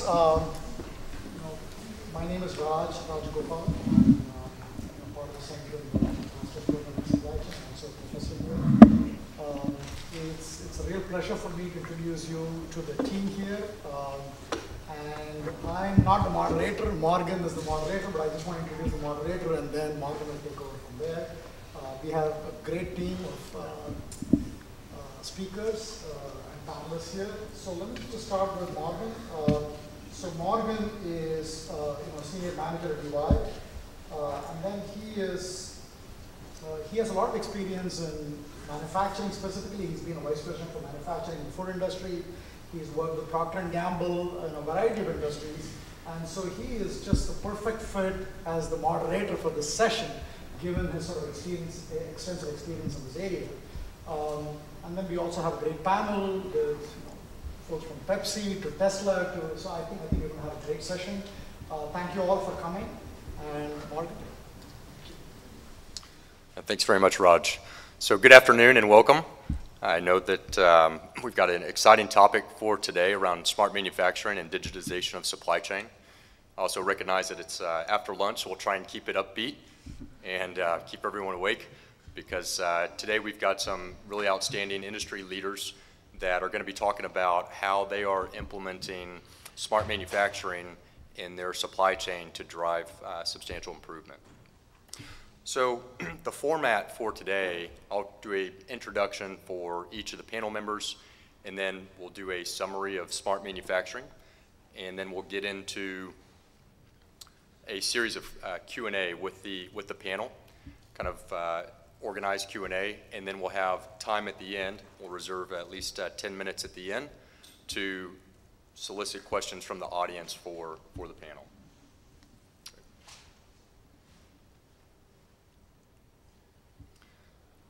My name is Raj Gopal. I'm part of the Central Master's Program in Digitization, also a professor here. It's a real pleasure for me to introduce you to the team here. And I'm not the moderator. Morgan is the moderator, but I just want to introduce the moderator, and then Morgan will take over from there. We have a great team of speakers and panelists here. So let me just start with Morgan. So Morgan is senior manager at UI, and then he has a lot of experience in manufacturing specifically. He's been a vice president for manufacturing in the food industry. He's worked with Procter & Gamble in a variety of industries, and so he is just the perfect fit as the moderator for this session, given his sort of experience, extensive experience in this area. And then we also have a great panel with folks from Pepsi to Tesla so I think we're going to have a great session. Thank you all for coming, and Morgan. Thanks very much, Raj. So good afternoon and welcome. I know that we've got an exciting topic for today around smart manufacturing and digitization of supply chain. I also recognize that it's after lunch, so we'll try and keep it upbeat and keep everyone awake, because today we've got some really outstanding industry leaders that are going to be talking about how they are implementing smart manufacturing in their supply chain to drive substantial improvement. So the format for today, I'll do an introduction for each of the panel members, and then we'll do a summary of smart manufacturing, and then we'll get into a series of Q&A with the panel, kind of organized Q&A, and then we'll have time at the end. We'll reserve at least 10 minutes at the end to solicit questions from the audience for the panel.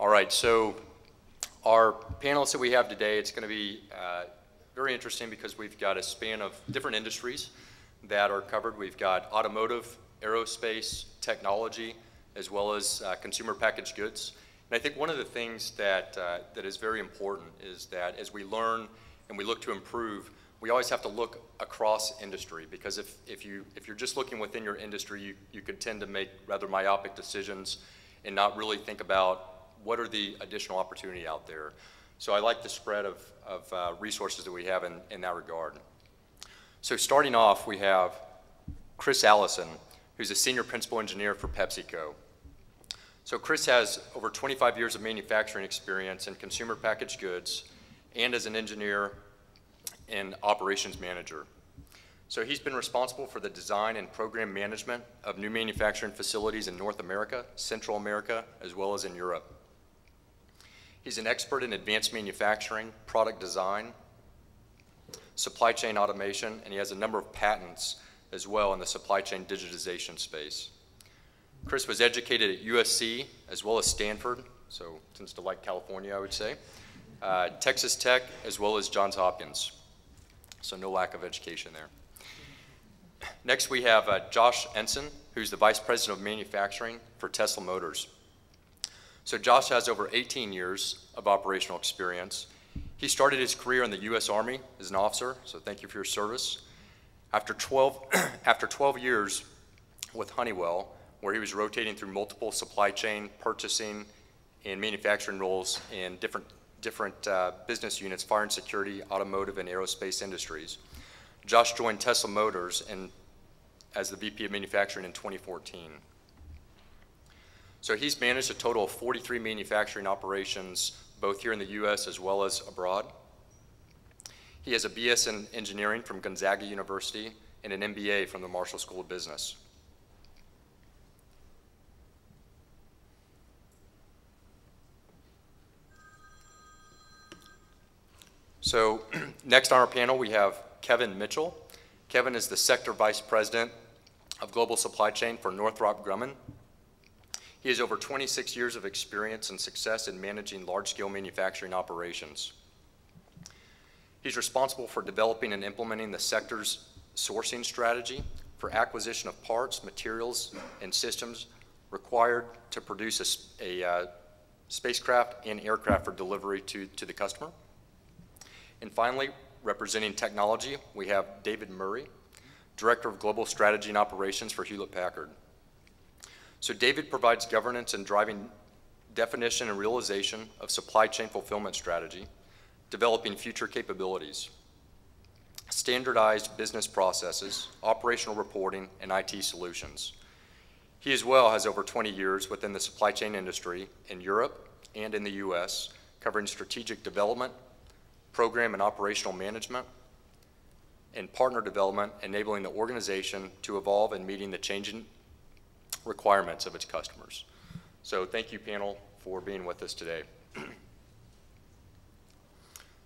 All right, so our panelists that we have today, it's going to be very interesting because we've got a span of different industries that are covered. We've got automotive, aerospace, technology, as well as consumer packaged goods. And I think one of the things that is very important is that as we learn and we look to improve, we always have to look across industry, because if you're just looking within your industry, you could tend to make rather myopic decisions and not really think about what are the additional opportunity out there. So I like the spread of resources that we have in that regard. So starting off, we have Chris Allison, who's a senior principal engineer for PepsiCo. So Chris has over 25 years of manufacturing experience in consumer packaged goods and as an engineer and operations manager. So he's been responsible for the design and program management of new manufacturing facilities in North America, Central America, as well as in Europe. He's an expert in advanced manufacturing, product design, supply chain automation, and he has a number of patents as well in the supply chain digitization space. Chris was educated at USC as well as Stanford, so tends to like California, I would say, Texas Tech, as well as Johns Hopkins. So no lack of education there. Next we have Josh Ensign, who's the Vice President of Manufacturing for Tesla Motors. So Josh has over 18 years of operational experience. He started his career in the U.S. Army as an officer, so thank you for your service. After 12 years with Honeywell, where he was rotating through multiple supply chain, purchasing, and manufacturing roles in different business units, fire and security, automotive, and aerospace industries. Josh joined Tesla Motors as the VP of Manufacturing in 2014. So he's managed a total of 43 manufacturing operations, both here in the U.S. as well as abroad. He has a BS in engineering from Gonzaga University and an MBA from the Marshall School of Business. So next on our panel, we have Kevin Mitchell. Kevin is the Sector Vice President of Global Supply Chain for Northrop Grumman. He has over 26 years of experience and success in managing large-scale manufacturing operations. He's responsible for developing and implementing the sector's sourcing strategy for acquisition of parts, materials, and systems required to produce a spacecraft and aircraft for delivery to the customer. And finally, representing technology, we have David Murray. Director of Global Strategy and Operations for Hewlett-Packard. So David provides governance and driving definition and realization of supply chain fulfillment strategy, developing future capabilities, standardized business processes, operational reporting, and IT solutions. He as well has over 20 years within the supply chain industry in Europe and in the US, covering strategic development, program and operational management, and partner development, enabling the organization to evolve and meeting the changing requirements of its customers. So thank you, panel, for being with us today.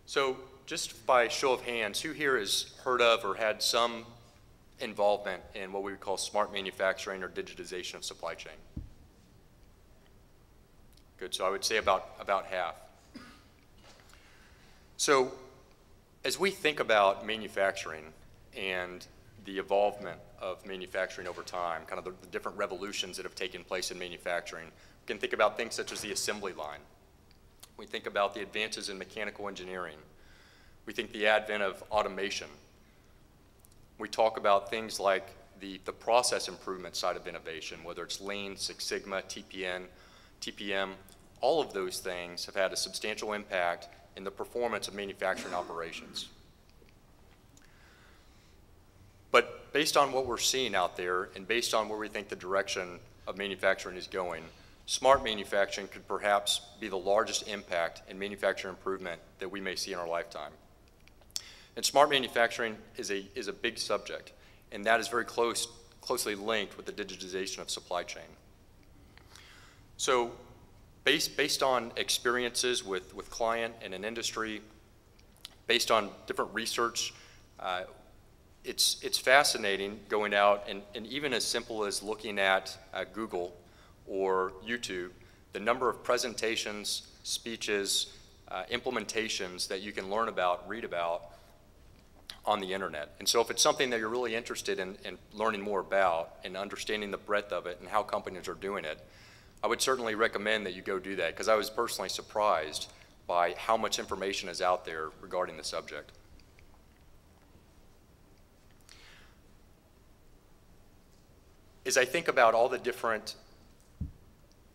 So just by show of hands, who here has heard of or had some involvement in what we would call smart manufacturing or digitization of supply chain? Good, so I would say about half. So as we think about manufacturing and the evolvement of manufacturing over time, kind of the different revolutions that have taken place in manufacturing, we can think about things such as the assembly line. We think about the advances in mechanical engineering. We think the advent of automation. We talk about things like the process improvement side of innovation, whether it's Lean, Six Sigma, TPM, all of those things have had a substantial impact in the performance of manufacturing operations. But based on what we're seeing out there and based on where we think the direction of manufacturing is going, smart manufacturing could perhaps be the largest impact in manufacturing improvement that we may see in our lifetime. And smart manufacturing is a big subject, and that is very closely linked with the digitization of supply chain. So based on experiences with client and an industry, based on different research, it's fascinating going out and even as simple as looking at Google or YouTube, the number of presentations, speeches, implementations that you can learn about, read about on the internet. And so if it's something that you're really interested in learning more about and understanding the breadth of it and how companies are doing it, I would certainly recommend that you go do that, because I was personally surprised by how much information is out there regarding the subject. As I think about all the different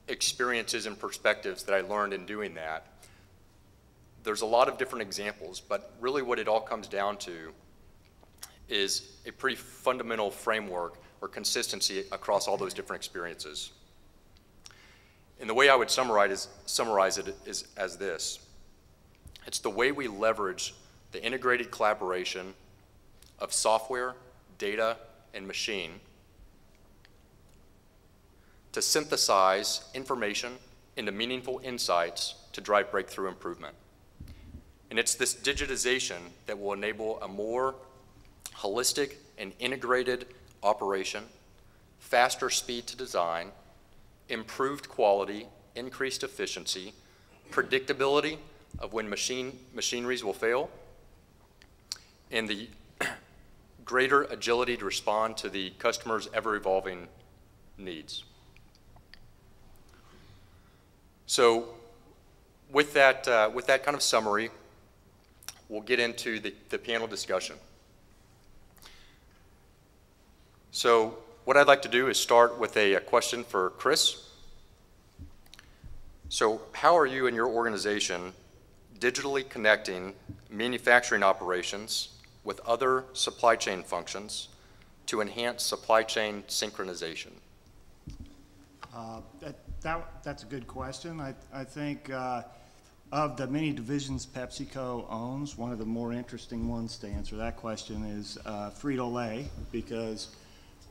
experiences and perspectives that I learned in doing that, there's a lot of different examples, but really what it all comes down to is a pretty fundamental framework or consistency across all those different experiences. And the way I would summarize it is as this. It's the way we leverage the integrated collaboration of software, data, and machine to synthesize information into meaningful insights to drive breakthrough improvement. And it's this digitization that will enable a more holistic and integrated operation, faster speed to design, improved quality, increased efficiency, predictability of when machineries will fail, and the greater agility to respond to the customer's ever-evolving needs. So with that kind of summary, we'll get into the panel discussion. So what I'd like to do is start with a question for Chris. So how are you and your organization digitally connecting manufacturing operations with other supply chain functions to enhance supply chain synchronization? That's a good question. I think of the many divisions PepsiCo owns, one of the more interesting ones to answer that question is Frito-Lay, because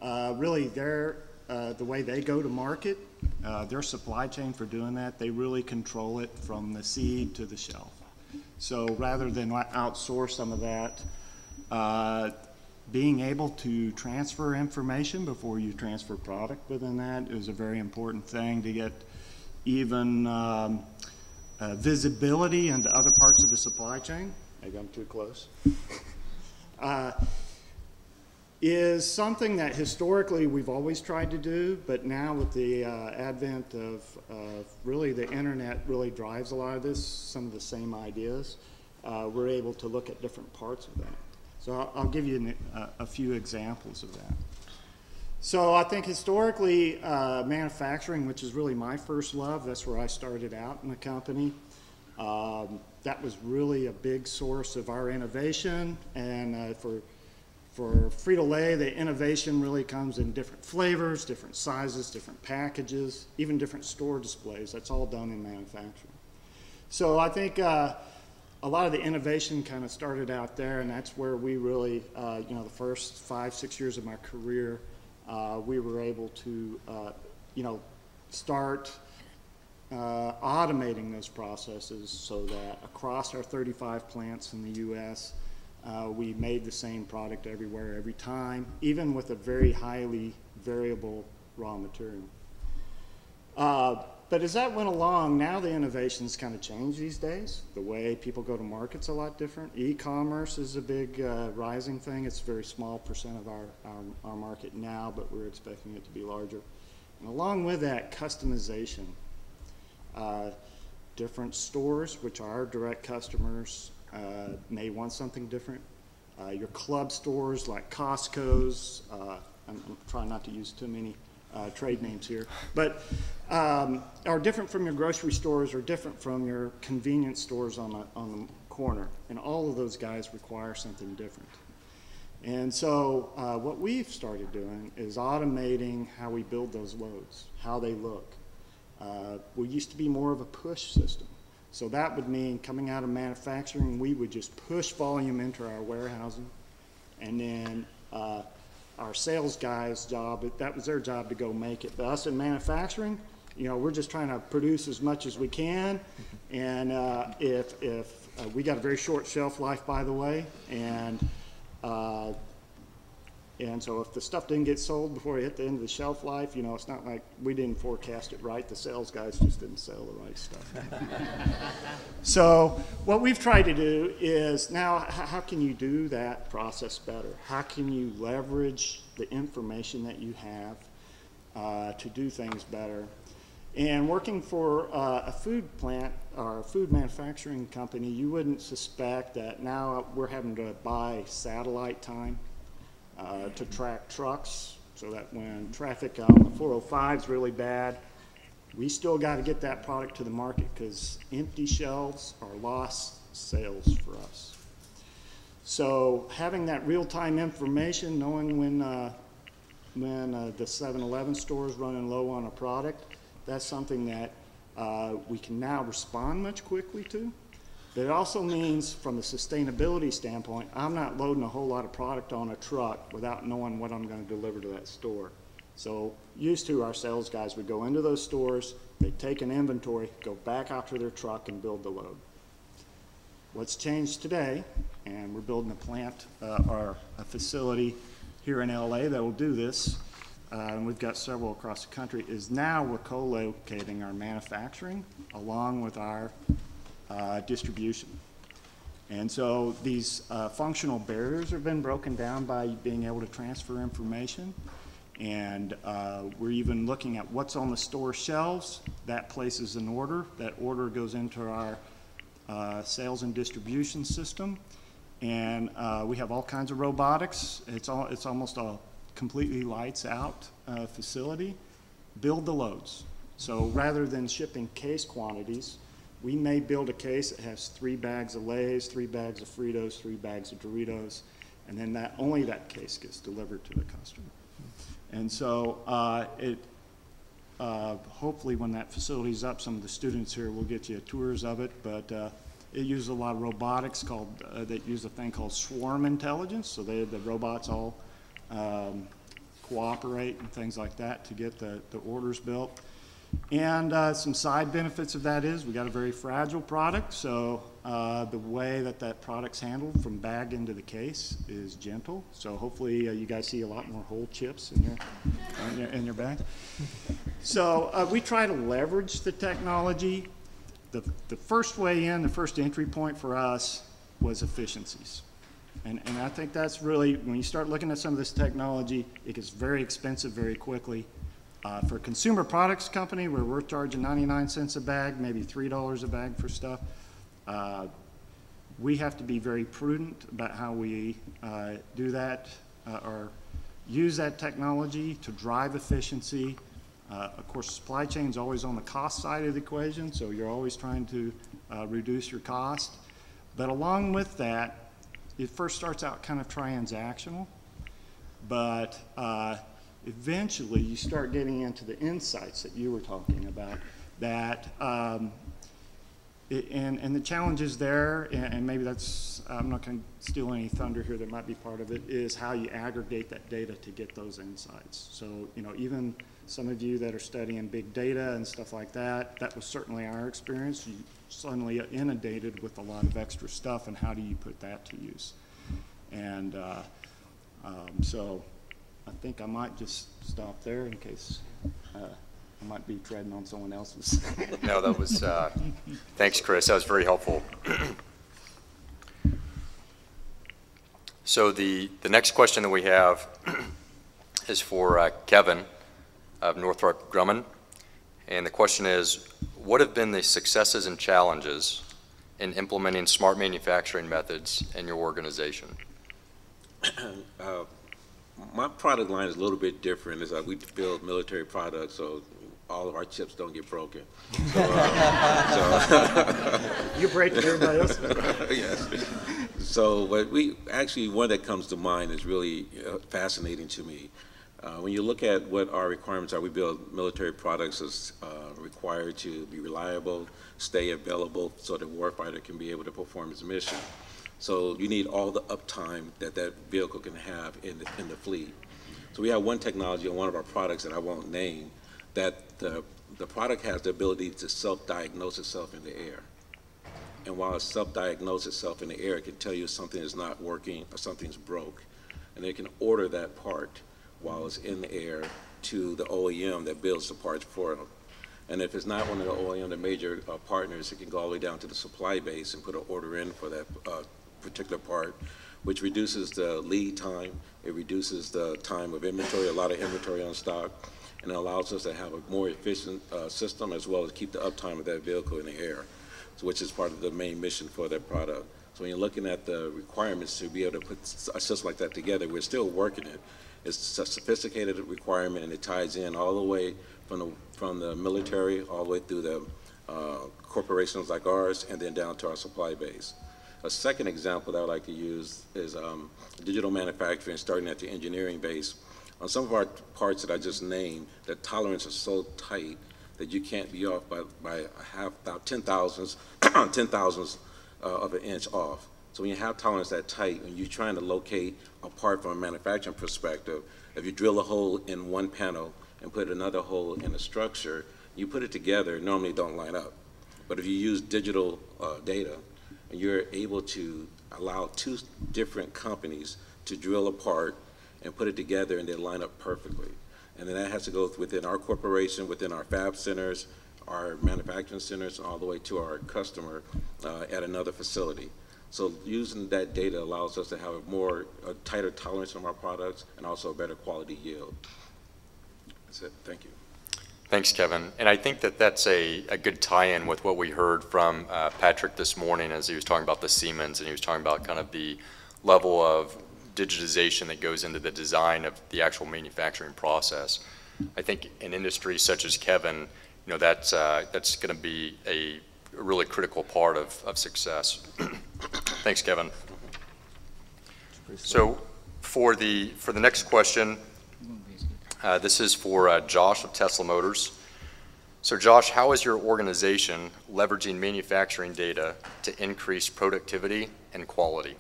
really the way they go to market, their supply chain for doing that, they really control it from the seed to the shelf. So rather than outsource some of that, being able to transfer information before you transfer product within that is a very important thing to get even visibility into other parts of the supply chain. Maybe I'm too close. Is something that historically we've always tried to do, but now with the advent of really the internet really drives a lot of this, some of the same ideas. We're able to look at different parts of that. So I'll give you a few examples of that. So I think historically, manufacturing, which is really my first love, that's where I started out in the company. That was really a big source of our innovation, and for Frito-Lay, the innovation really comes in different flavors, different sizes, different packages, even different store displays. That's all done in manufacturing. So I think a lot of the innovation kind of started out there, and that's where we really, you know, the first 5-6 years of my career, we were able to, you know, start automating those processes so that across our 35 plants in the U.S., we made the same product everywhere, every time, even with a very highly variable raw material. But as that went along, now the innovations kind of changed these days. The way people go to market's a lot different. E-commerce is a big rising thing. It's a very small percent of our market now, but we're expecting it to be larger. And along with that, customization. Different stores, which are our direct customers, may want something different. Your club stores like Costco's, I'm trying not to use too many trade names here, but are different from your grocery stores or different from your convenience stores on the corner. And all of those guys require something different. And so what we've started doing is automating how we build those loads, how they look. We used to be more of a push system. So that would mean coming out of manufacturing, we would just push volume into our warehousing, and then our sales guys' job, that was their job to go make it. But us in manufacturing, you know, we're just trying to produce as much as we can, and if we got a very short shelf life, by the way, and so if the stuff didn't get sold before it hit the end of the shelf life, you know, it's not like we didn't forecast it right. The sales guys just didn't sell the right stuff. So what we've tried to do is now, how can you do that process better? How can you leverage the information that you have to do things better? And working for a food plant or a food manufacturing company, you wouldn't suspect that now we're having to buy satellite time to track trucks, so that when traffic on the 405 is really bad, we still got to get that product to the market, because empty shelves are lost sales for us. So having that real-time information, knowing when the 7-Eleven store is running low on a product, that's something that we can now respond much quickly to. But it also means, from a sustainability standpoint, I'm not loading a whole lot of product on a truck without knowing what I'm going to deliver to that store. So used to, our sales guys would go into those stores, they'd take an inventory, go back out to their truck and build the load. What's changed today, and we're building a plant or a facility here in LA that will do this, and we've got several across the country, is now we're co-locating our manufacturing along with our distribution. And so these functional barriers have been broken down by being able to transfer information, and we're even looking at what's on the store shelves. That places an order. That order goes into our sales and distribution system, and we have all kinds of robotics. It's almost a completely lights out facility. Build the loads. So rather than shipping case quantities, we may build a case that has 3 bags of Lay's, 3 bags of Fritos, 3 bags of Doritos, and then only that case gets delivered to the customer. And so hopefully when that facility's up, some of the students here will get you tours of it, but it uses a lot of robotics that use a thing called swarm intelligence, so the robots all cooperate and things like that to get the orders built. And some side benefits of that is we got a very fragile product, so the way that product's handled from bag into the case is gentle. So hopefully you guys see a lot more whole chips in your bag. So we try to leverage the technology. The first way in, the first entry point for us was efficiencies. And I think that's really, when you start looking at some of this technology, it gets very expensive very quickly. For a consumer products company where we're charging 99 cents a bag, maybe $3 a bag for stuff, we have to be very prudent about how we do that or use that technology to drive efficiency. Of course, supply chain is always on the cost side of the equation, so you're always trying to reduce your cost. But along with that, it first starts out kind of transactional, but eventually you start getting into the insights that you were talking about, that and the challenges there, and maybe that's, I'm not going to steal any thunder here, that might be part of it, is how you aggregate that data to get those insights. So, you know, even some of you that are studying big data and stuff like that, that was certainly our experience. You suddenly are inundated with a lot of extra stuff, and how do you put that to use? And so I think I might just stop there in case I might be treading on someone else's. No, that was, thanks, Chris. That was very helpful. So the next question that we have is for Kevin of Northrop Grumman. And the question is, what have been the successes and challenges in implementing smart manufacturing methods in your organization? My product line is a little bit different. It's like we build military products, so all of our chips don't get broken. You break everybody else. Yes. So, but we actually, one that comes to mind is really fascinating to me. When you look at what our requirements are, we build military products as required to be reliable, stay available, so the warfighter can be able to perform his mission. So you need all the uptime that that vehicle can have in the fleet. So we have one technology on one of our products that I won't name, that the product has the ability to self-diagnose itself in the air. And while it self-diagnoses itself in the air, it can tell you something is not working or something's broke. And it can order that part while it's in the air to the OEM that builds the parts for them. And if it's not one of the OEM, the major partners, it can go all the way down to the supply base and put an order in for that particular part, which reduces the lead time. It reduces the time of inventory, a lot of inventory on stock, and it allows us to have a more efficient system, as well as keep the uptime of that vehicle in the air, so which is part of the main mission for that product. So when you're looking at the requirements to be able to put a system like that together, we're still working it. It's a sophisticated requirement, and it ties in all the way from the military all the way through the corporations like ours, and then down to our supply base. A second example that I would like to use is digital manufacturing, starting at the engineering base. On some of our parts that I just named, the tolerances are so tight that you can't be off by about 10,000ths of an inch off. So when you have tolerance that tight, when you're trying to locate a part from a manufacturing perspective, if you drill a hole in one panel and put another hole in a structure, you put it together, normally don't line up. But if you use digital data, and you're able to allow two different companies to drill a part and put it together, and they line up perfectly. And then that has to go within our corporation, within our fab centers, our manufacturing centers, all the way to our customer at another facility. So using that data allows us to have a tighter tolerance on our products, and also a better quality yield. That's it. Thank you. Thanks, Kevin. And I think that that's a good tie-in with what we heard from Patrick this morning as he was talking about the Siemens, and he was talking about kind of the level of digitization that goes into the design of the actual manufacturing process. I think in industries such as Kevin, you know, that's going to be a really critical part of success. Thanks, Kevin. So for the next question, this is for Josh of Tesla Motors. So Josh, how is your organization leveraging manufacturing data to increase productivity and quality?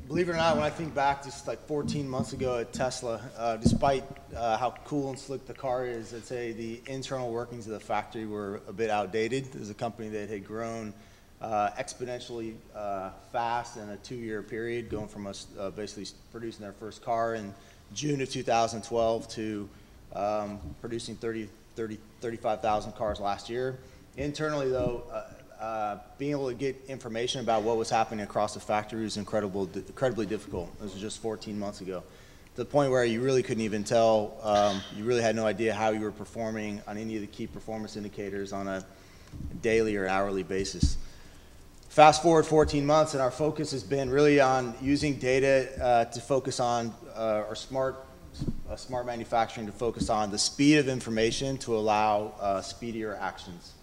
Believe it or not, when I think back just like 14 months ago at Tesla, despite how cool and slick the car is, I'd say the internal workings of the factory were a bit outdated. It was a company that had grown exponentially fast in a 2-year period, going from us basically producing their first car in June of 2012 to producing 35,000 cars last year. Internally, though, being able to get information about what was happening across the factory was incredibly difficult. This was just 14 months ago. To the point where you really couldn't even tell, you really had no idea how you were performing on any of the key performance indicators on a daily or hourly basis. Fast forward 14 months, and our focus has been really on using data to focus on our smart manufacturing, to focus on the speed of information to allow speedier actions.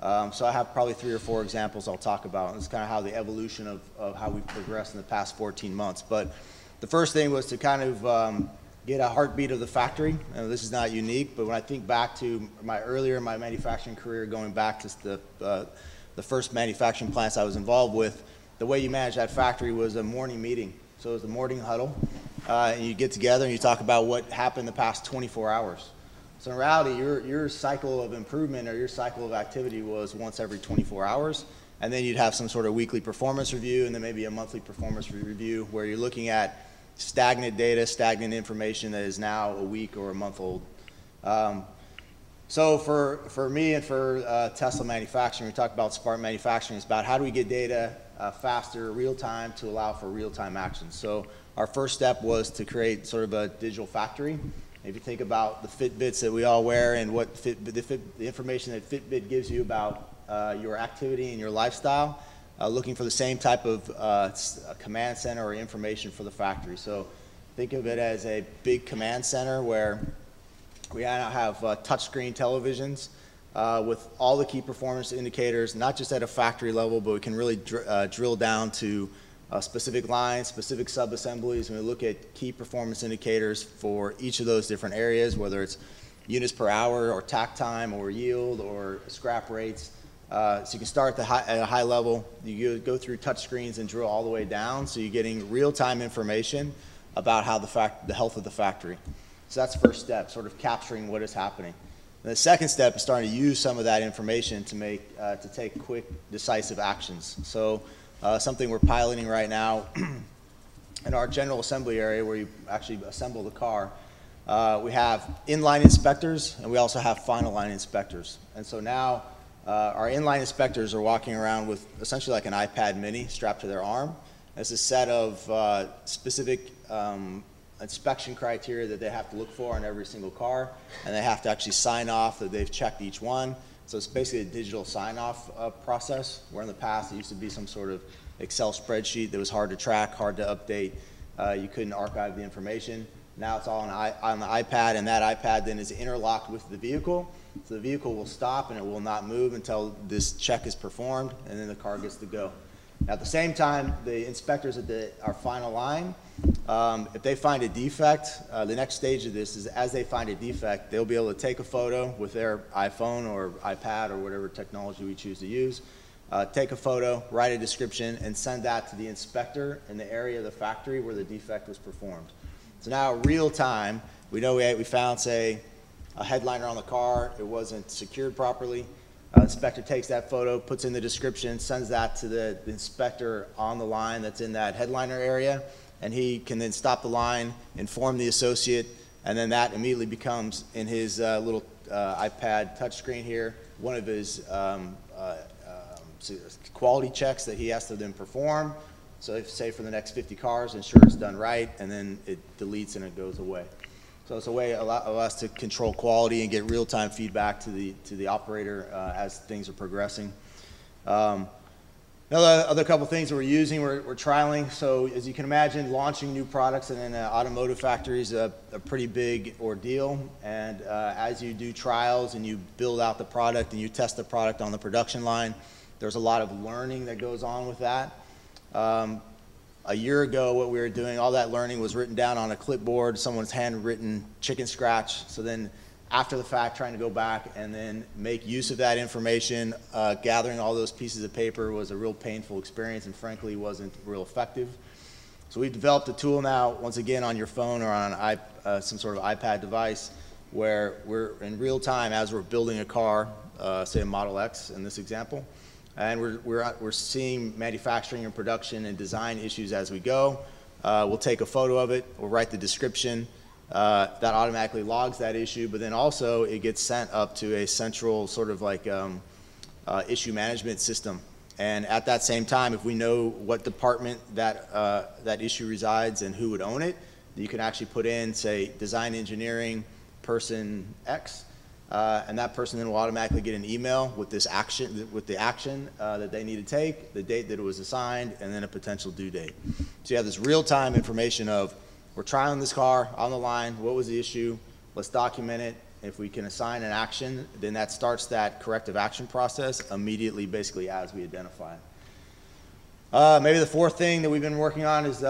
So I have probably 3 or 4 examples I'll talk about, and it's kind of how the evolution of how we've progressed in the past 14 months. But the first thing was to kind of get a heartbeat of the factory. And this is not unique, but when I think back to my manufacturing career, going back to the first manufacturing plants I was involved with, the way you manage that factory was a morning meeting. So it was a morning huddle, and you get together and you talk about what happened the past 24 hours. So in reality, your cycle of improvement or your cycle of activity was once every 24 hours, and then you'd have some sort of weekly performance review, and then maybe a monthly performance review where you're looking at stagnant data, stagnant information that is now a week or a month old. So for me and for Tesla manufacturing, we talk about smart manufacturing. It's about how do we get data faster, real time, to allow for real time actions. So our first step was to create sort of a digital factory. If you think about the Fitbits that we all wear and what the information that Fitbit gives you about your activity and your lifestyle, looking for the same type of command center or information for the factory. So think of it as a big command center where we now have touchscreen televisions with all the key performance indicators, not just at a factory level, but we can really drill down to specific lines, specific sub-assemblies, and we look at key performance indicators for each of those different areas, whether it's units per hour or tack time or yield or scrap rates. So you can start at a high level, you go through touch screens and drill all the way down, so you're getting real-time information about how the health of the factory. So that's the first step, sort of capturing what is happening. And the second step is starting to use some of that information to take quick, decisive actions. So something we're piloting right now in our general assembly area where you actually assemble the car, we have inline inspectors and we also have final line inspectors. And so now our inline inspectors are walking around with essentially like an iPad mini strapped to their arm. It's a set of specific inspection criteria that they have to look for on every single car, and they have to actually sign off that they've checked each one. So it's basically a digital sign-off process, where in the past it used to be some sort of Excel spreadsheet that was hard to track, hard to update. You couldn't archive the information. Now it's all on the iPad, and that iPad then is interlocked with the vehicle. So the vehicle will stop and it will not move until this check is performed, and then the car gets to go. At the same time, the inspectors at our final line, if they find a defect, the next stage of this is as they find a defect, they'll be able to take a photo with their iPhone or iPad or whatever technology we choose to use, take a photo, write a description, and send that to the inspector in the area of the factory where the defect was performed. So now real time, we know we found, say, a headliner on the car, it wasn't secured properly. Inspector takes that photo, puts in the description, sends that to the inspector on the line that's in that headliner area, and he can then stop the line, inform the associate, and then that immediately becomes in his little iPad touchscreen here, one of his quality checks that he has to then perform. So if, say for the next 50 cars, ensure it's done right, and then it deletes and it goes away. So it's a way of us to control quality and get real-time feedback to the operator as things are progressing. Other couple things that we're using, we're trialing. So as you can imagine, launching new products in an automotive factory is a pretty big ordeal. And as you do trials and you build out the product and you test the product on the production line, there's a lot of learning that goes on with that. A year ago, what we were doing, all that learning was written down on a clipboard, someone's handwritten chicken scratch. So then after the fact, trying to go back and then make use of that information, gathering all those pieces of paper was a real painful experience and frankly wasn't real effective. So we've developed a tool now, once again on your phone or on some sort of iPad device, where we're in real time as we're building a car, say a Model X in this example, and we're seeing manufacturing and production and design issues as we go. We'll take a photo of it, we'll write the description, that automatically logs that issue, but then also it gets sent up to a central sort of like issue management system. And at that same time, if we know what department that issue resides and who would own it, you can actually put in, say, design engineering person X, and that person then will automatically get an email with this action, with the action that they need to take, the date that it was assigned, and then a potential due date. So you have this real-time information of, we're trialing this car on the line, what was the issue, let's document it. If we can assign an action, then that starts that corrective action process immediately, basically as we identify it. Maybe the fourth thing that we've been working on is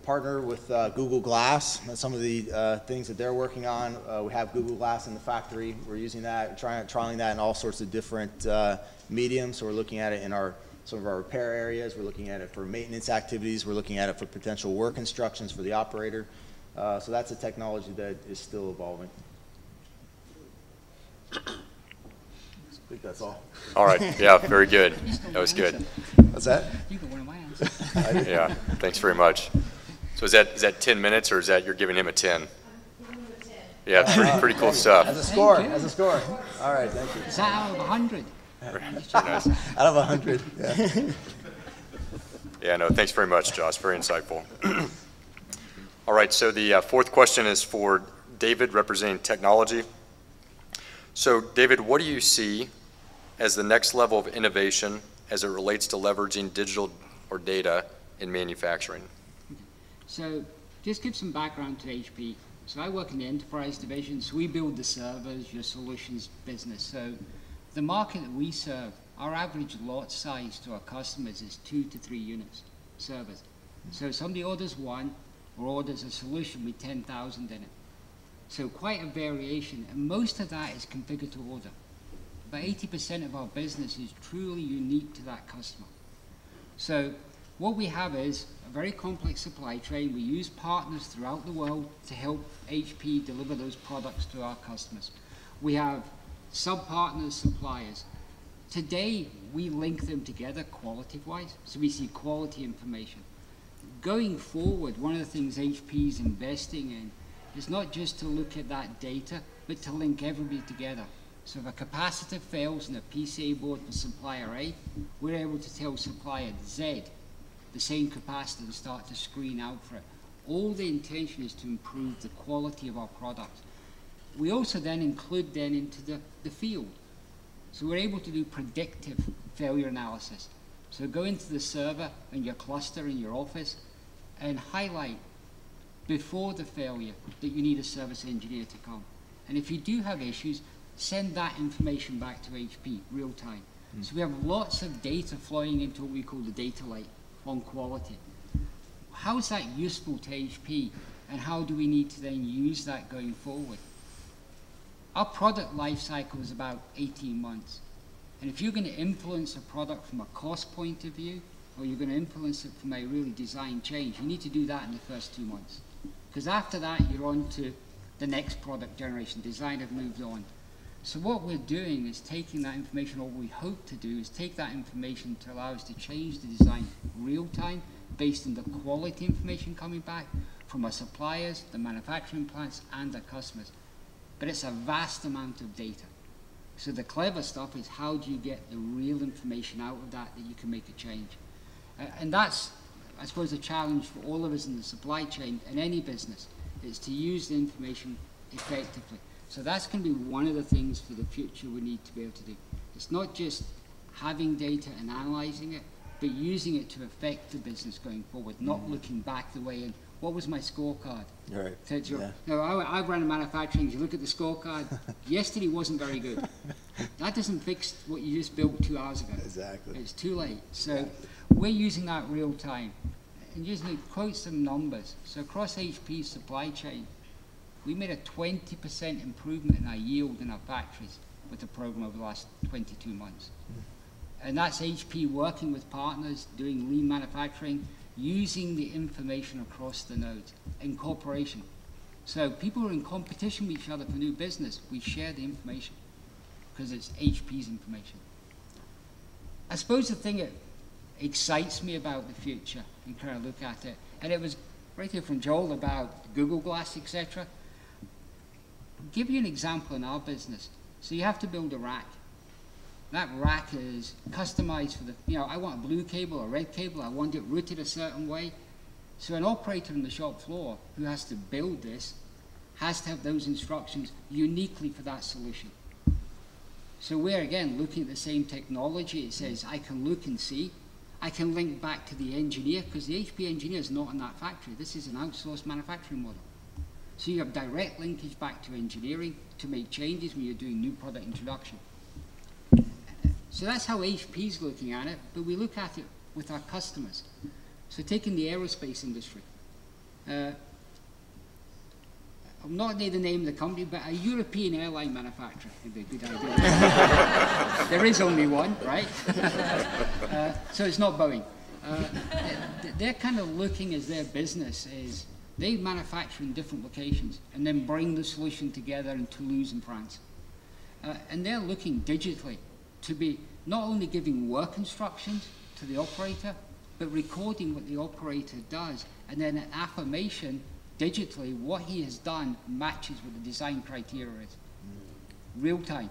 partner with Google Glass. That's some of the things that they're working on. We have Google Glass in the factory. We're using that, trialing that in all sorts of different mediums. So we're looking at it in some of our repair areas. We're looking at it for maintenance activities. We're looking at it for potential work instructions for the operator. So that's a technology that is still evolving. I think that's all. All right. Yeah, very good. That was good. What's that? You got one of my answers. Yeah, thanks very much. So is that 10 minutes, or is that you're giving him a 10? Yeah, it's pretty cool stuff. As a score, as a score. All right, thank you. Is that out of 100? Very nice. Out of 100. Yeah. Yeah, no, thanks very much, Josh. Very insightful. All right, so the fourth question is for David, representing technology. So, David, what do you see as the next level of innovation as it relates to leveraging digital or data in manufacturing? So, just give some background to HP. So, I work in the enterprise division, so we build the servers, your solutions business. So, the market that we serve, our average lot size to our customers is 2 to 3 units, servers. So, somebody orders one or orders a solution with 10,000 in it. So quite a variation, and most of that is configured to order. About 80% of our business is truly unique to that customer. So what we have is a very complex supply chain. We use partners throughout the world to help HP deliver those products to our customers. We have sub-partners, suppliers. Today, we link them together quality-wise, so we see quality information. Going forward, one of the things HP is investing in is not just to look at that data, but to link everybody together. So if a capacitor fails in a PCA board for supplier A, we're able to tell supplier Z the same capacitor and start to screen out for it. All the intention is to improve the quality of our products. We also then include then into the field. So we're able to do predictive failure analysis. So go into the server and your cluster in your office and highlight before the failure that you need a service engineer to come. And if you do have issues, send that information back to HP real time. So we have lots of data flowing into what we call the data lake on quality. How is that useful to HP, and how do we need to then use that going forward? Our product life cycle is about 18 months. And if you're going to influence a product from a cost point of view, or you're going to influence it from a really design change, you need to do that in the first 2 months. Because after that, you're on to the next product generation. Design have moved on. So what we're doing is taking that information, or what we hope to do is take that information to allow us to change the design real time based on the quality information coming back from our suppliers, the manufacturing plants, and our customers. But it's a vast amount of data. So the clever stuff is, how do you get the real information out of that you can make a change? And that's, I suppose, a challenge for all of us in the supply chain and any business, is to use the information effectively. So that's going to be one of the things for the future we need to be able to do. It's not just having data and analyzing it, but using it to affect the business going forward, not looking back the way in. What was my scorecard? Right. Yeah. No, I ran a manufacturing. You look at the scorecard. Yesterday wasn't very good. That doesn't fix what you just built 2 hours ago. Exactly. It's too late. So we're using that real time. And just to quote some numbers. So across HP's supply chain, we made a 20% improvement in our yield in our factories with the program over the last 22 months. And that's HP working with partners, doing lean manufacturing, using the information across the nodes, incorporation. So people who are in competition with each other for new business, we share the information because it's HP's information. I suppose the thing that excites me about the future, and kind of look at it, and it was right here from Joel about Google Glass, etc. I'll give you an example in our business. So you have to build a rack. That rack is customized for the, I want a blue cable, a red cable, I want it routed a certain way. So an operator on the shop floor who has to build this has to have those instructions uniquely for that solution. So we're, again, looking at the same technology. It says, I can look and see. I can link back to the engineer, because the HP engineer is not in that factory. This is an outsourced manufacturing model. So you have direct linkage back to engineering to make changes when you're doing new product introduction. So that's how HP is looking at it, but we look at it with our customers. So taking the aerospace industry. I'm not going to name of the company, but a European airline manufacturer would be a good idea. There is only one, right? So it's not Boeing. They're kind of looking as their business is they manufacture in different locations and then bring the solution together in Toulouse in France. And they're looking digitally to be not only giving work instructions to the operator, but recording what the operator does, and then an affirmation digitally, what he has done matches what the design criteria is. Real time.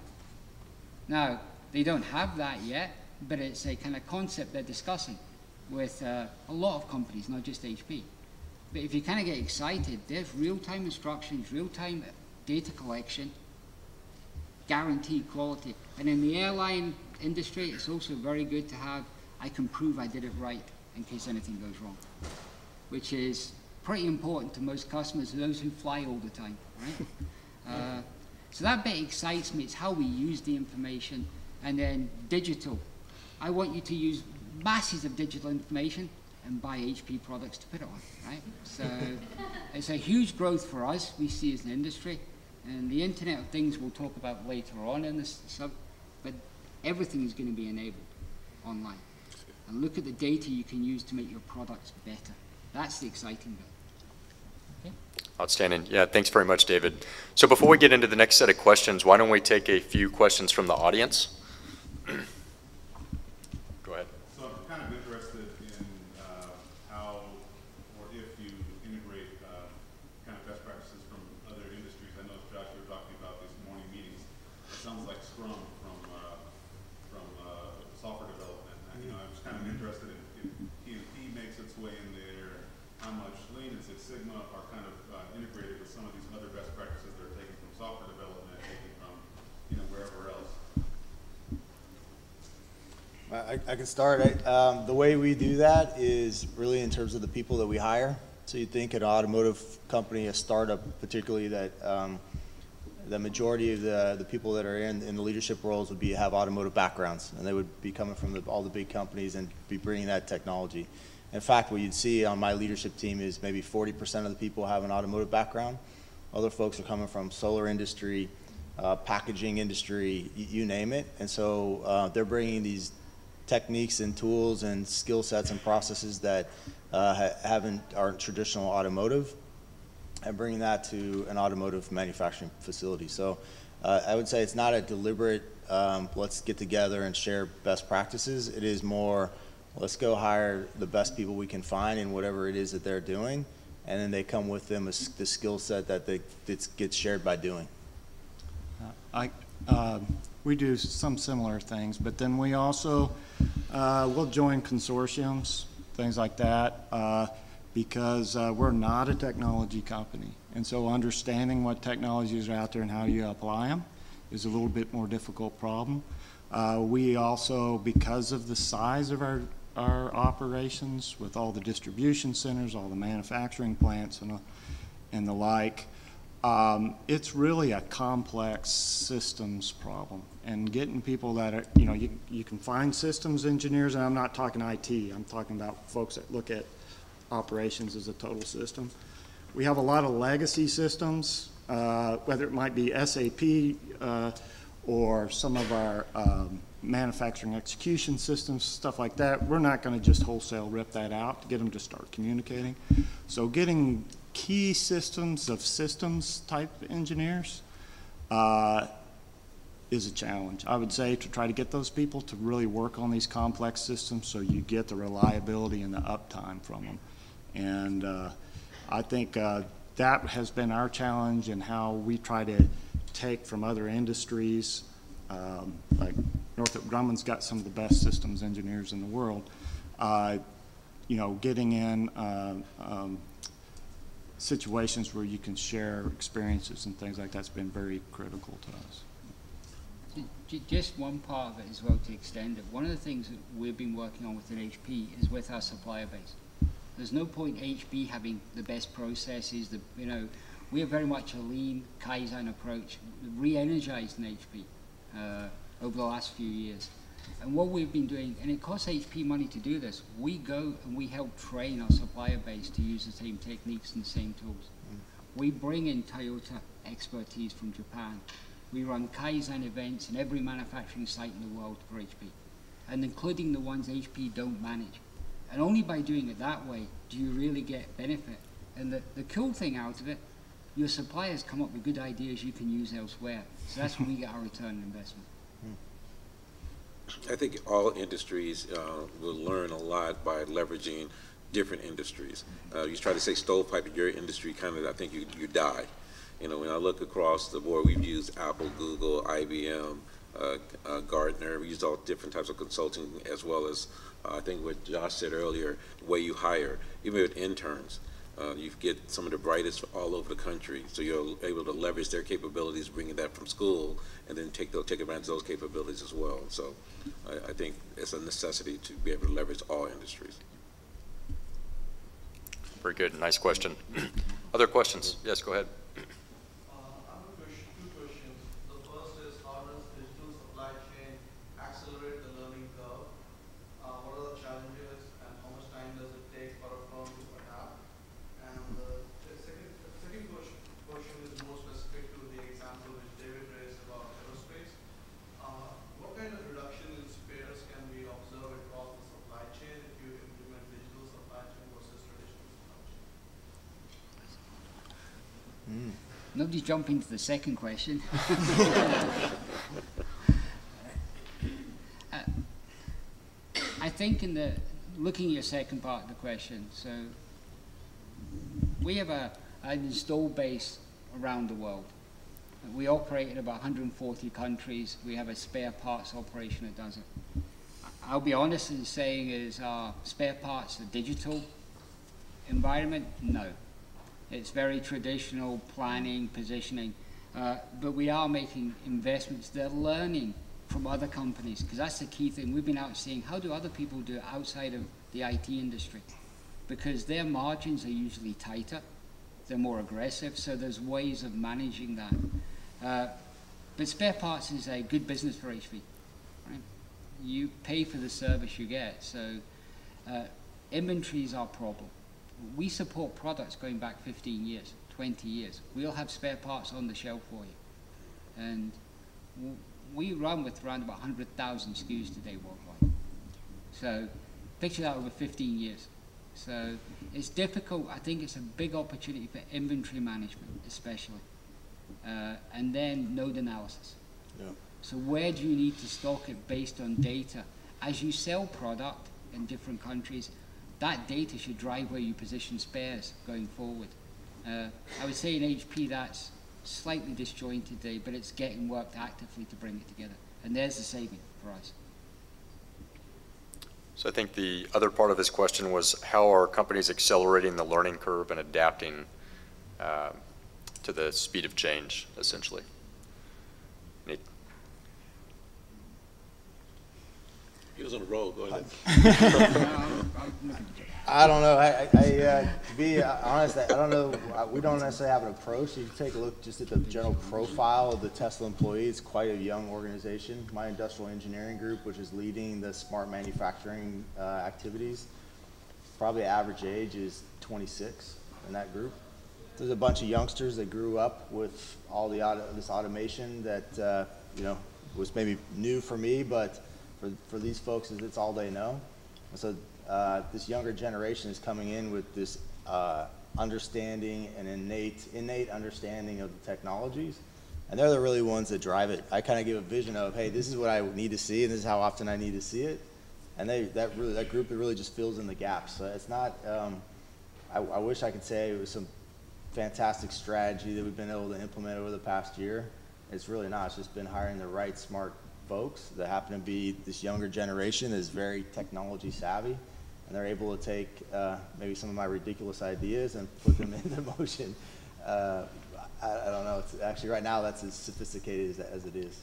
Now, they don't have that yet, but it's a kind of concept they're discussing with a lot of companies, not just HP. But if you kind of get excited, there's real-time instructions, real-time data collection, guaranteed quality. And in the airline industry, it's also very good to have, I can prove I did it right in case anything goes wrong, which is pretty important to most customers, those who fly all the time, right? So that bit excites me. It's how we use the information. And then digital. I want you to use masses of digital information and buy HP products to put it on, right? So it's a huge growth for us, we see as an industry. And the Internet of Things we'll talk about later on in this but everything is going to be enabled online. And look at the data you can use to make your products better. That's the exciting bit. Okay? Outstanding. Yeah, thanks very much, David. So before we get into the next set of questions, why don't we take a few questions from the audience? Go ahead. So I'm kind of interested in how or if you integrate kind of best practices from other industries. I know, Josh, you were talking about these morning meetings. It sounds like Scrum from software development. And, you know, I was kind of interested in if P&P makes its way in there, how much Lean and Six Sigma are kind of integrated with some of these other best practices they're taking from software development, taking from, you know, wherever else. I can start. The way we do that is really in terms of the people that we hire. So you think an automotive company, a startup particularly, that the majority of the people that are in the leadership roles would have automotive backgrounds, and they would be coming from all the big companies and be bringing that technology. In fact, what you'd see on my leadership team is maybe 40% of the people have an automotive background. Other folks are coming from solar industry, packaging industry, you name it. And so they're bringing these techniques and tools and skill sets and processes that aren't traditional automotive, and bringing that to an automotive manufacturing facility. So I would say it's not a deliberate, let's get together and share best practices. It is more, let's go hire the best people we can find in whatever it is that they're doing, and then they come with them as the skill set that gets shared by doing. We do some similar things, but then we also we'll join consortiums, things like that, because we're not a technology company. And so understanding what technologies are out there and how you apply them is a little bit more difficult problem. We also, because of the size of our operations, with all the distribution centers, all the manufacturing plants and the like, it's really a complex systems problem. And getting people that are, you know, you can find systems engineers, and I'm not talking IT, I'm talking about folks that look at operations as a total system. We have a lot of legacy systems, whether it might be SAP or some of our manufacturing execution systems, stuff like that. We're not going to just wholesale rip that out to get them to start communicating. So getting key systems of systems type engineers is a challenge. I would say to try to get those people to really work on these complex systems so you get the reliability and the uptime from them. And I think that has been our challenge in how we try to take from other industries. Like Northrop Grumman's got some of the best systems engineers in the world. You know, getting in situations where you can share experiences and things like that's been very critical to us. Just one part of it as well to extend it. One of the things that we've been working on within HP is with our supplier base. There's no point HP having the best processes. We are very much a lean Kaizen approach, re-energized in HP over the last few years. And what we've been doing, and it costs HP money to do this, we go and we help train our supplier base to use the same techniques and the same tools. We bring in Toyota expertise from Japan. We run Kaizen events in every manufacturing site in the world for HP, and including the ones HP don't manage. And only by doing it that way do you really get benefit. And the cool thing out of it, your suppliers come up with good ideas you can use elsewhere. So that's when we get our return on investment. I think all industries will learn a lot by leveraging different industries. You try to say stovepipe in your industry, kind of, I think you die. You know, when I look across the board, we've used Apple, Google, IBM, Gartner. We used all different types of consulting, as well as I think what Josh said earlier, the way you hire, even with interns. You get some of the brightest all over the country, so you're able to leverage their capabilities, bringing that from school, and then take advantage of those capabilities as well. So I think it's a necessity to be able to leverage all industries. Very good. Nice question. Other questions? Yes, go ahead. I have two questions. The first is, how does digital supply chain accelerate the learning curve? What are the challenges, and how much time does it take for a firm to adapt? And the second question is more specific to the example which David raised about aerospace. What kind of reduction in spares can we observe across the supply chain if you implement digital supply chain versus traditional supply chain? Nobody's jumping to the second question. I think looking at your second part of the question, so we have an installed base around the world. We operate in about 140 countries. We have a spare parts operation that does it. I'll be honest in saying, is our spare parts a digital environment? No. It's very traditional planning, positioning, but we are making investments. They're learning from other companies, because that's the key thing. We've been out seeing, how do other people do it outside of the IT industry? Because their margins are usually tighter, they're more aggressive, so there's ways of managing that. But spare parts is a good business for HP, right? You pay for the service you get, so inventory is our problem. We support products going back 15 years, 20 years. We'll have spare parts on the shelf for you. And we run with around about 100,000 SKUs today worldwide. So picture that over 15 years. So it's difficult. I think it's a big opportunity for inventory management, especially. And then node analysis. Yeah. So where do you need to stock it based on data? As you sell product in different countries, that data should drive where you position spares going forward. I would say in HP that's slightly disjointed today, but it's getting worked actively to bring it together. And there's the saving for us. So I think the other part of this question was, how are companies accelerating the learning curve and adapting to the speed of change, essentially? He was on the road. Go ahead. I don't know. To be honest, I don't know. We don't necessarily have an approach. If you take a look just at the general profile of the Tesla employee, it's quite a young organization. My industrial engineering group, which is leading the smart manufacturing activities, probably average age is 26 in that group. There's a bunch of youngsters that grew up with all this automation that was maybe new for me, but for these folks, it's all they know. And so this younger generation is coming in with this understanding and innate understanding of the technologies, and they're the really ones that drive it. I kind of give a vision of, hey, this is what I need to see, and this is how often I need to see it, and that group that really just fills in the gaps. So it's not. I wish I could say it was some fantastic strategy that we've been able to implement over the past year. It's really not. It's just been hiring the right smart folks that happen to be this younger generation that is very technology savvy, and they're able to take maybe some of my ridiculous ideas and put them into motion. I don't know. It's actually right now that's as sophisticated as it is.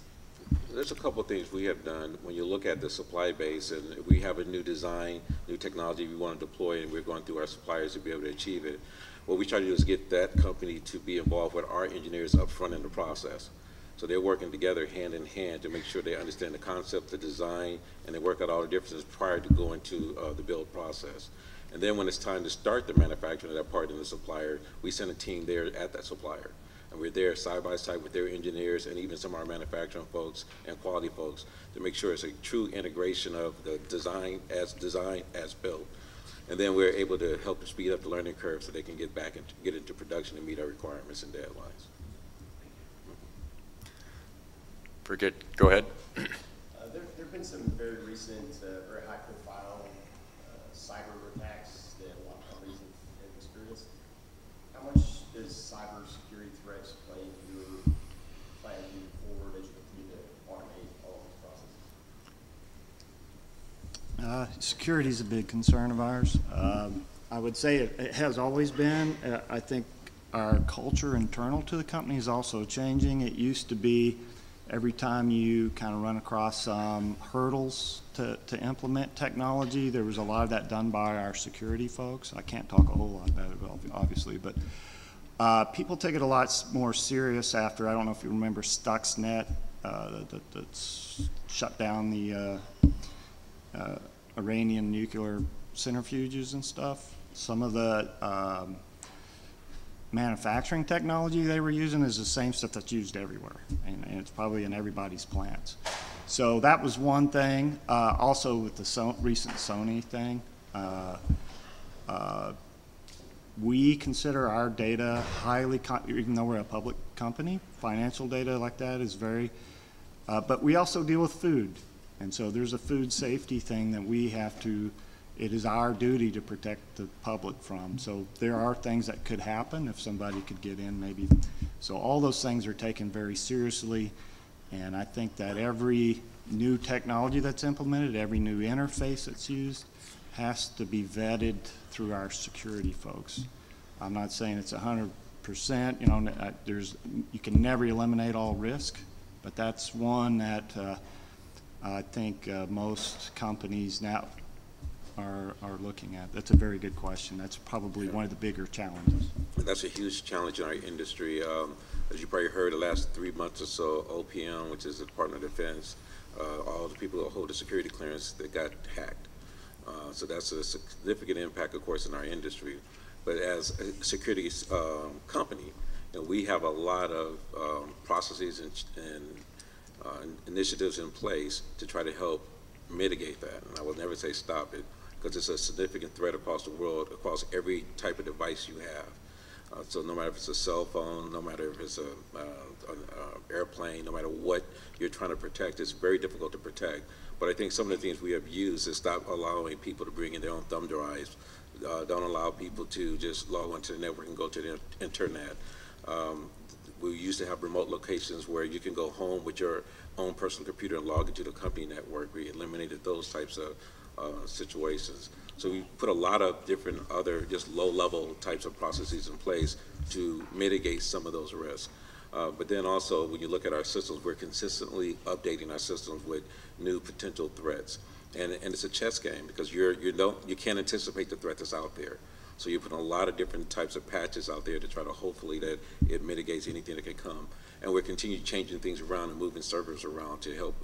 There's a couple of things we have done. When you look at the supply base and we have a new design, new technology we want to deploy, and we're going through our suppliers to be able to achieve it, what we try to do is get that company to be involved with our engineers up front in the process. So they're working together hand in hand to make sure they understand the concept, the design, and they work out all the differences prior to going to the build process. And then when it's time to start the manufacturing of that part in the supplier, we send a team there at that supplier. And we're there side by side with their engineers and even some of our manufacturing folks and quality folks to make sure it's a true integration of the design as built. And then we're able to help speed up the learning curve so they can get back and get into production and meet our requirements and deadlines. Forget, go ahead. There have been some very recent, very high-profile cyber attacks that a lot of companies have experienced. How much does cybersecurity threats play into your plan moving forward as you continue to automate all of these processes? Security is a big concern of ours. I would say it has always been. I think our culture internal to the company is also changing. It used to be every time you kind of run across hurdles to implement technology, there was a lot of that done by our security folks. I can't talk a whole lot about it, obviously, but people take it a lot more serious after, I don't know if you remember Stuxnet, that's shut down the Iranian nuclear centrifuges and stuff. Some of the manufacturing technology they were using is the same stuff that's used everywhere, and it's probably in everybody's plants. So that was one thing. Also with the recent Sony thing, we consider our data highly, even though we're a public company, financial data like that is very, but we also deal with food. And so there's a food safety thing that we have to, it is our duty to protect the public from. So there are things that could happen if somebody could get in maybe. So all those things are taken very seriously. And I think that every new technology that's implemented, every new interface that's used has to be vetted through our security folks. I'm not saying it's 100%, you know, you can never eliminate all risk, but that's one that I think most companies now are looking at. That's a very good question. That's probably one of the bigger challenges. That's a huge challenge in our industry. As you probably heard, the last 3 months or so, OPM, which is the Department of Defense, all the people who hold the security clearance, they got hacked. So that's a significant impact, of course, in our industry. But as a security company, you know, we have a lot of processes and initiatives in place to try to help mitigate that. And I will never say stop it, because it's a significant threat across the world, across every type of device you have. So no matter if it's a cell phone, no matter if it's an airplane, no matter what you're trying to protect, it's very difficult to protect. But I think some of the things we have used is stop allowing people to bring in their own thumb drives. Don't allow people to just log onto the network and go to the internet. We used to have remote locations where you can go home with your own personal computer and log into the company network. We eliminated those types of situations. So we put a lot of different other just low-level types of processes in place to mitigate some of those risks. But then also, when you look at our systems, we're consistently updating our systems with new potential threats. And it's a chess game, because you can't anticipate the threat that's out there. So you put a lot of different types of patches out there to try to hopefully that it mitigates anything that can come. And we're continuing changing things around and moving servers around to help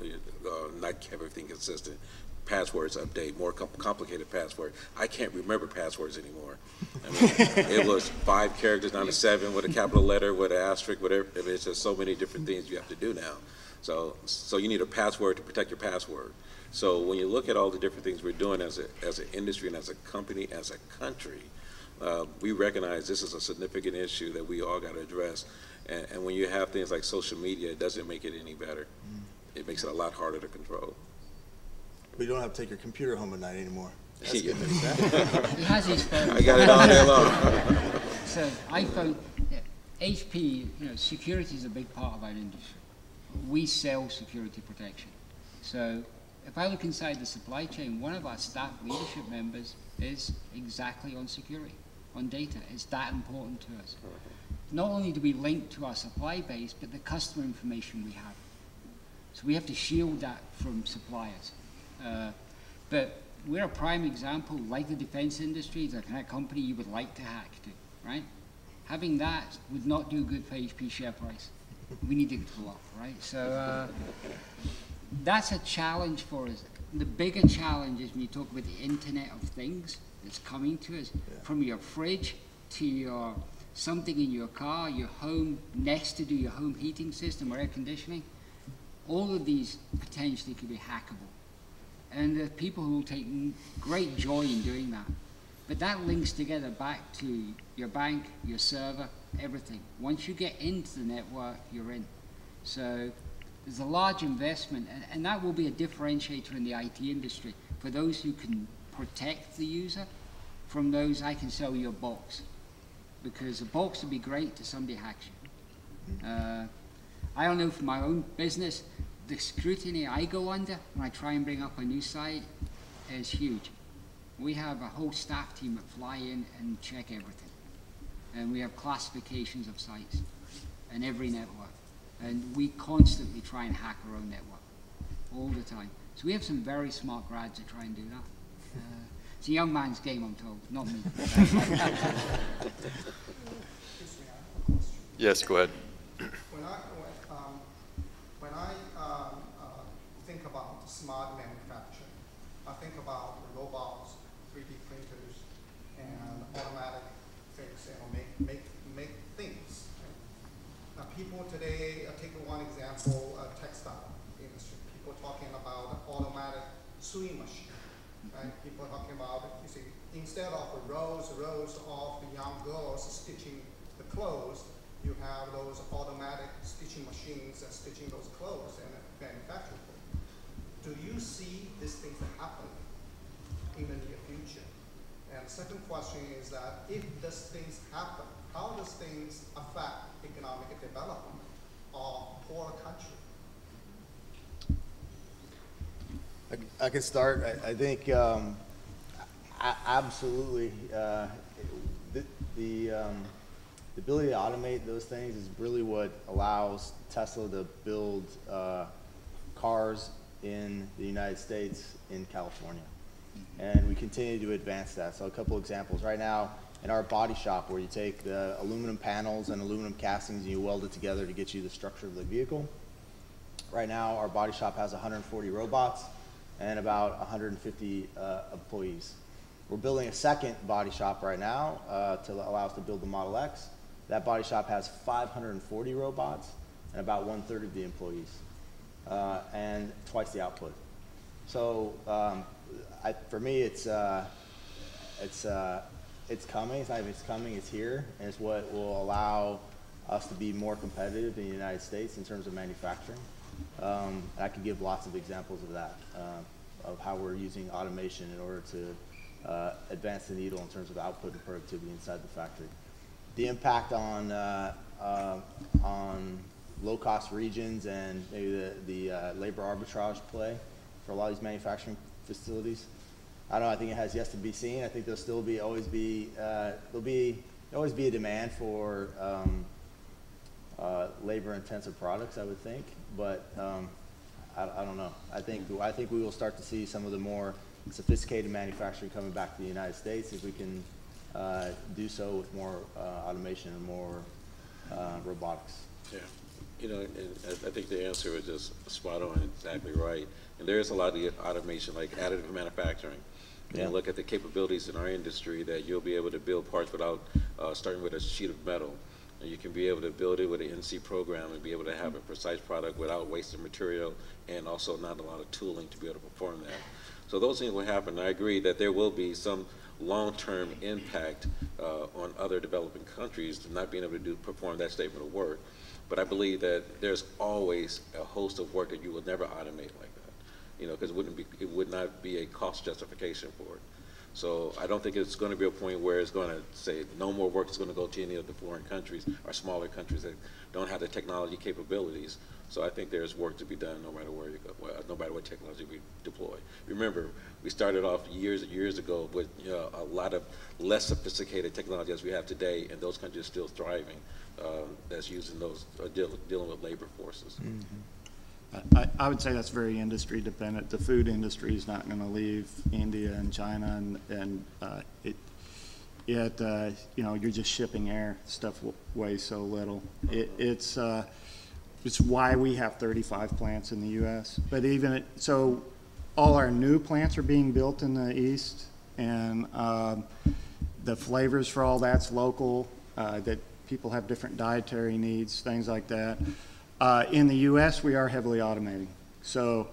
not have everything consistent. Passwords update, more complicated passwords. I can't remember passwords anymore. I mean, it was 5 characters down to 7 with a capital letter, with an asterisk, whatever. I mean, it's just so many different things you have to do now. So you need a password to protect your password. So when you look at all the different things we're doing as an industry and as a company, as a country, we recognize this is a significant issue that we all got to address. And when you have things like social media, it doesn't make it any better. It makes it a lot harder to control. But you don't have to take your computer home at night anymore. That's Yeah. good news. He has his phone. I got it all day long. So iPhone, HP, you know, security is a big part of our industry. We sell security protection. So if I look inside the supply chain, one of our staff leadership members is exactly on security, on data. It's that important to us. Not only do we link to our supply base, but the customer information we have. So we have to shield that from suppliers. But we're a prime example, like the defense industry, the kind of company you would like to hack to, right? Having that would not do good for HP share price. We need to go up, right? So that's a challenge for us. The bigger challenge is when you talk about the Internet of Things that's coming to us, from your fridge to your something in your car, your home, next to do your home heating system or air conditioning. All of these potentially could be hackable. And there are people who will take great joy in doing that. But that links together back to your bank, your server, everything. Once you get into the network, you're in. So there's a large investment, and that will be a differentiator in the IT industry. For those who can protect the user from those, I can sell you a box. Because a box would be great to somebody hacks you. I don't know, for my own business, the scrutiny I go under when I try and bring up a new site is huge. We have a whole staff team that fly in and check everything. And we have classifications of sites in every network. And we constantly try and hack our own network all the time. So we have some very smart grads that try and do that. It's a young man's game, I'm told, not me. Yes, go ahead. When I think about smart manufacturing, I think about robots, 3D printers, and automatic things, make things. Right? Now, people today, take one example, textile industry. People talking about automatic sewing machine. Right? People talking about, you see, instead of rows of the young girls stitching the clothes, you have those automatic stitching machines that stitching those clothes and manufacturing them. Do you see these things happen in the near future? And the second question is that if these things happen, how does things affect economic development of poor country? I can start. I think absolutely the ability to automate those things is really what allows Tesla to build cars in the United States, in California. And we continue to advance that. So a couple examples. Right now, in our body shop, where you take the aluminum panels and aluminum castings and you weld it together to get you the structure of the vehicle. Right now, our body shop has 140 robots and about 150 employees. We're building a second body shop right now to allow us to build the Model X. That body shop has 540 robots and about 1/3 of the employees, and twice the output. So for me, it's coming. It's not even it's coming. It's here, and it's what will allow us to be more competitive in the United States in terms of manufacturing. I can give lots of examples of that, of how we're using automation in order to advance the needle in terms of output and productivity inside the factory. The impact on low-cost regions and maybe the labor arbitrage play for a lot of these manufacturing facilities. I don't know. I think it has yet to be seen. I think there'll still always be a demand for labor-intensive products, I would think, but I don't know. I think we will start to see some of the more sophisticated manufacturing coming back to the United States if we can do so with more automation and more robotics. Yeah, you know, and I think the answer is just spot on, exactly right. And there is a lot of automation, like additive manufacturing. And you look at the capabilities in our industry that you'll be able to build parts without starting with a sheet of metal. And you can be able to build it with an NC program and be able to have a precise product without wasting material and also not a lot of tooling to be able to perform that. So those things will happen. I agree that there will be some long-term impact on other developing countries not being able to perform that statement of work. But I believe that there's always a host of work that you will never automate like that, you know, because it would not be a cost justification for it. So I don't think it's going to be a point where it's going to say no more work is going to go to any of the foreign countries or smaller countries that don't have the technology capabilities. So I think there's work to be done no matter where you go, no matter what technology we deploy. Remember, we started off years and years ago with a lot of less sophisticated technology as we have today, and those countries are still thriving. That's using those dealing with labor forces. Mm-hmm. I would say that's very industry dependent. The food industry is not going to leave India and China, and you know, you're just shipping air. Stuff weighs so little. It's why we have 35 plants in the U.S. But even so, all our new plants are being built in the East, and the flavors for all that's local. That people have different dietary needs, things like that. In the U.S., we are heavily automating. So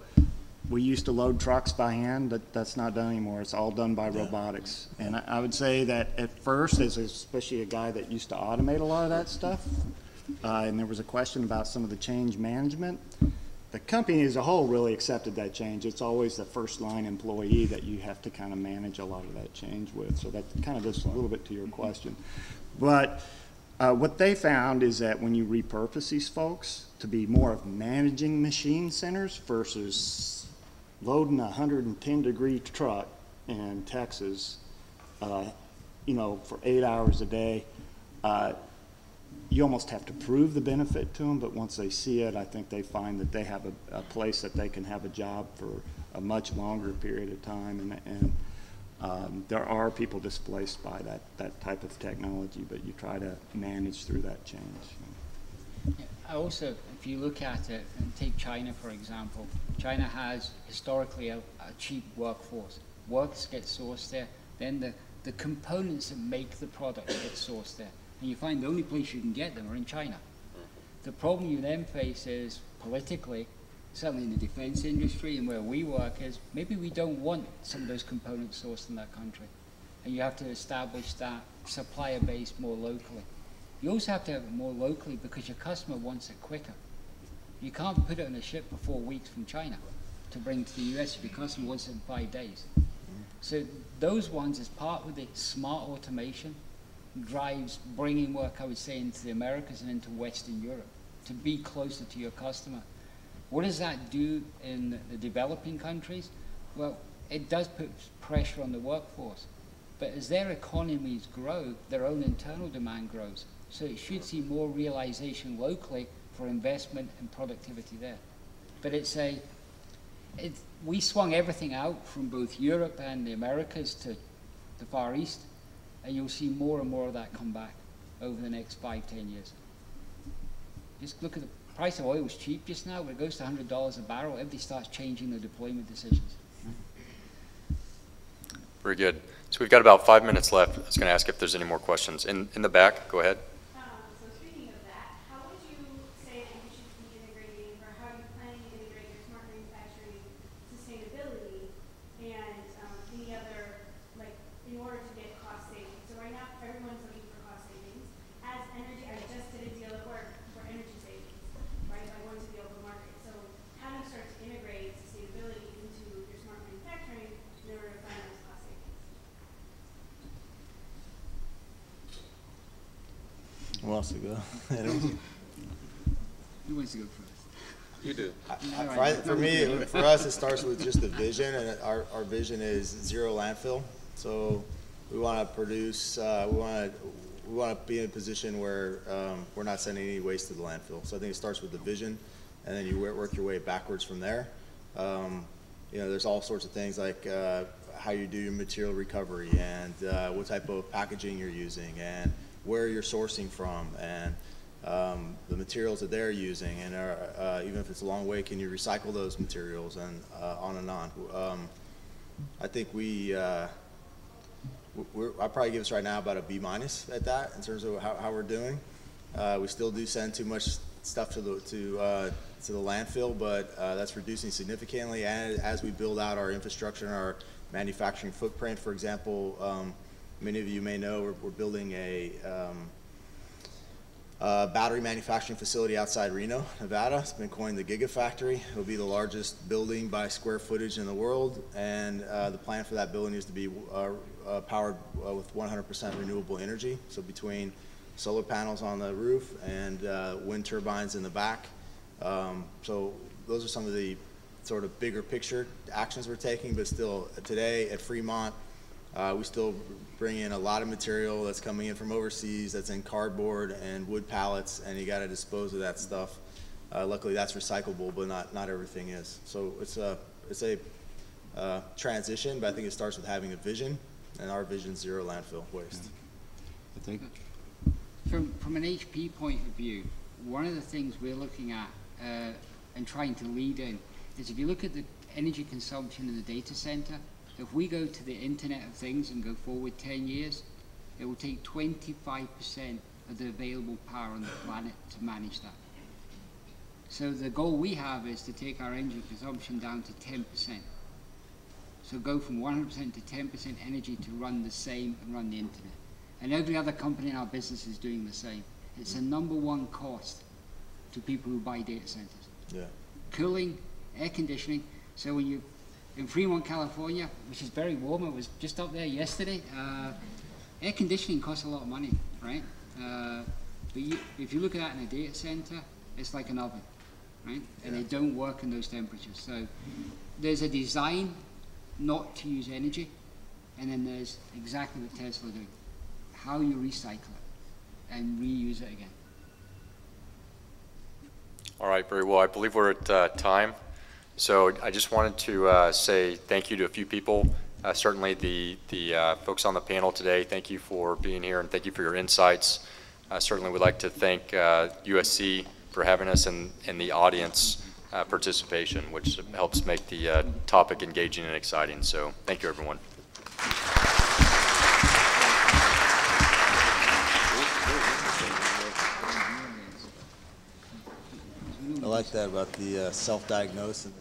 we used to load trucks by hand, but that's not done anymore. It's all done by robotics. And I would say that at first, as especially a guy that used to automate a lot of that stuff, and there was a question about some of the change management, the company as a whole really accepted that change. It's always the first line employee that you have to kind of manage a lot of that change with. So that kind of goes a little bit to your question. But what they found is that when you repurpose these folks to be more of managing machine centers versus loading a 110-degree truck in Texas, you know, for 8 hours a day, you almost have to prove the benefit to them, but once they see it, I think they find that they have a place that they can have a job for a much longer period of time, and there are people displaced by that type of technology, but you try to manage through that change. Yeah, also, if you look at it, and take China for example, China has historically a cheap workforce. Works get sourced there, then the components that make the product get sourced there. And you find the only place you can get them are in China. The problem you then face is politically, certainly in the defense industry and where we work, is maybe we don't want some of those components sourced in that country. And you have to establish that supplier base more locally. You also have to have it more locally because your customer wants it quicker. You can't put it on a ship for 4 weeks from China to bring to the US if your customer wants it in 5 days. So those ones, as part of the smart automation, drives bringing work, I would say, into the Americas and into Western Europe to be closer to your customer. What does that do in the developing countries? Well, it does put pressure on the workforce. But as their economies grow, their own internal demand grows. So it should see more realization locally for investment and productivity there. But we swung everything out from both Europe and the Americas to the Far East, and you'll see more and more of that come back over the next 5-10 years. Just look at the price of oil was cheap just now. When it goes to $100 a barrel, everybody starts changing their deployment decisions. Very good. So we've got about 5 minutes left. I was going to ask if there's any more questions. In the back, go ahead. So speaking of that, how would you say that you should be integrating, or how are you planning to integrate your smart manufacturing sustainability and any other, like, in order to get cost savings? So right now, everyone's looking for cost savings. As energy, I just did a deal at work for energy savings, right, by going to the open market. So how do you start to integrate sustainability into your smart manufacturing in order to find those cost savings? Who wants to go? Who wants to go first? You do. For me, for us, it starts with just the vision, and our vision is zero landfill. So we want to produce, we want to be in a position where we're not sending any waste to the landfill. So I think it starts with the vision, and then you work your way backwards from there. You know, there's all sorts of things like how you do your material recovery, and what type of packaging you're using, and where you're sourcing from, and the materials that they're using, and even if it's a long way, can you recycle those materials, and on and on. I think I'd probably give us right now about a B- at that in terms of how we're doing. We still do send too much stuff to the landfill, but that's reducing significantly. And as we build out our infrastructure and our manufacturing footprint, for example, many of you may know we're building a battery manufacturing facility outside Reno, Nevada. It's been coined the Gigafactory. It'll be the largest building by square footage in the world, and the plan for that building is to be powered with 100% renewable energy. So between solar panels on the roof and wind turbines in the back. So those are some of the sort of bigger picture actions we're taking, but still today at Fremont, we still bring in a lot of material that's coming in from overseas that's in cardboard and wood pallets, and you got to dispose of that stuff. Luckily, that's recyclable, but not everything is. So it's a transition, but I think it starts with having a vision, and our vision is zero landfill waste. I think. From an HP point of view, one of the things we're looking at and trying to lead in is if you look at the energy consumption in the data center, if we go to the Internet of Things and go forward 10 years, it will take 25% of the available power on the planet to manage that. So the goal we have is to take our energy consumption down to 10%. So go from 100% to 10% energy to run the same and run the internet. And every other company in our business is doing the same. It's the #1 cost to people who buy data centers. Yeah. Cooling, air conditioning. So when you, in Fremont, California, which is very warm, I was just up there yesterday, air conditioning costs a lot of money, right? But if you look at that in a data center, it's like an oven, right? And they don't work in those temperatures. So there's a design not to use energy, and then there's exactly what Tesla doing. How you recycle it and reuse it again. All right, very well. I believe we're at time. So I just wanted to say thank you to a few people. Certainly the folks on the panel today, thank you for being here and thank you for your insights. Certainly we'd like to thank USC for having us and the audience participation, which helps make the topic engaging and exciting. So thank you, everyone. I like that about the self-diagnose and